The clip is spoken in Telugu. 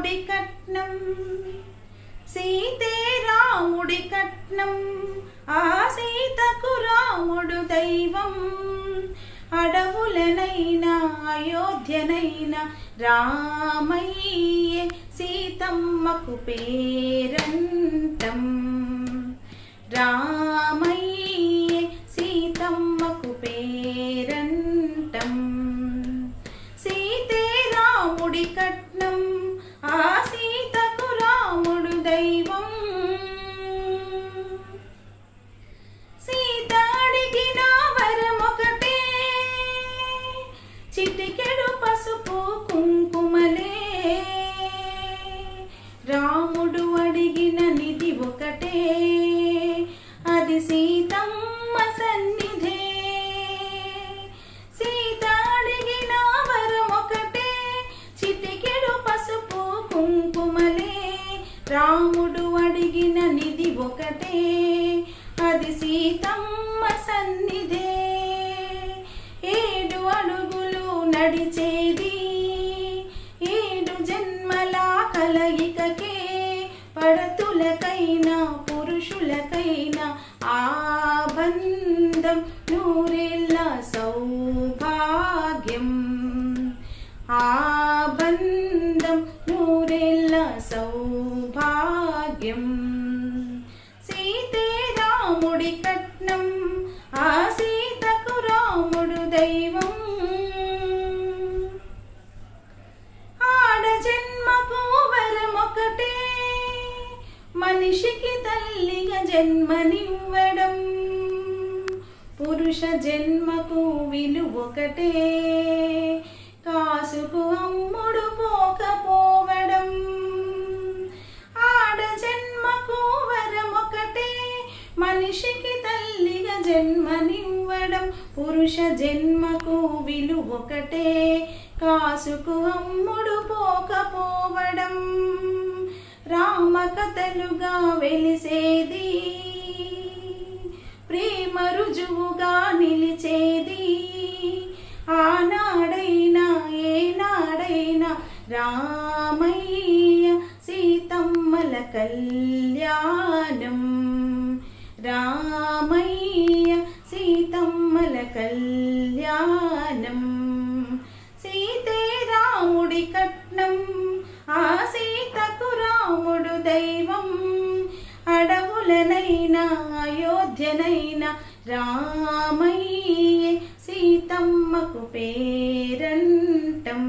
రాముడి కట్నం, సీతే రాముడి కట్నం, ఆ సీతకు రాముడు దైవం. అడవులనైనా అయోధ్యనైనా రామయ్యే సీతమ్మకు పేరంటం. రామయ్యే సీతమ్మకు పేరంటం. సీతే రాముడి కట్నం, ఆ సీతకు రాముడు దైవం. సీత అడిగిన వరమొకటే, చిటికెడు పసుపు కుంకుమలే. రాముడు అడిగిన నిధి ఒకటే, అది సీతమ్మ సన్నిధే. సీత అడిగిన వరమొకటే, చిటికెడు పసుపు కుంకుమలే. రాముడు అడిగిన నిధి ఒకటే, అది సీతమ్మ సన్నిధే. 7 అడుగులు నడిచేది, 7 జన్మల కలయికకే. పడతులకైనా పురుషులకైనా ఆ బంధం నూరేళ్ళ సౌభాగ్యం. ఆ బంధం నూరేళ్ళ సౌభాగ్యం. సీతే రాముడి కట్నం, ఆ సీతకు రాముడు దైవం. ఆడ జన్మకు వరమొకటే, మనిషికి తల్లిగా జన్మనివ్వడం. పురుష జన్మకు విలువొకటే, కాసుకు అమ్ముడు పోకపోవడం. ఆడ జన్మకు వరమొకటే, మనిషికి తల్లిగా జన్మనివ్వడం. పురుష జన్మకు విలువొకటే, కాసుకు అమ్ముడు పోకపోవడం. రామకథలుగా వెలిసేది, ప్రేమ రుజువుగా నిలిచేది. ఆనాడైనా ఏనాడైనా రామయ్య సీతమ్మల కళ్యాణం. రామయ్య సీతమ్మల కళ్యాణం. సీతే రాముడి కట్నం, ఆ సీతకు రాముడు దైవం. అడవులనైనా అయోధ్యనైనా రామయ్యే సీతమ్మకు పేరంటం.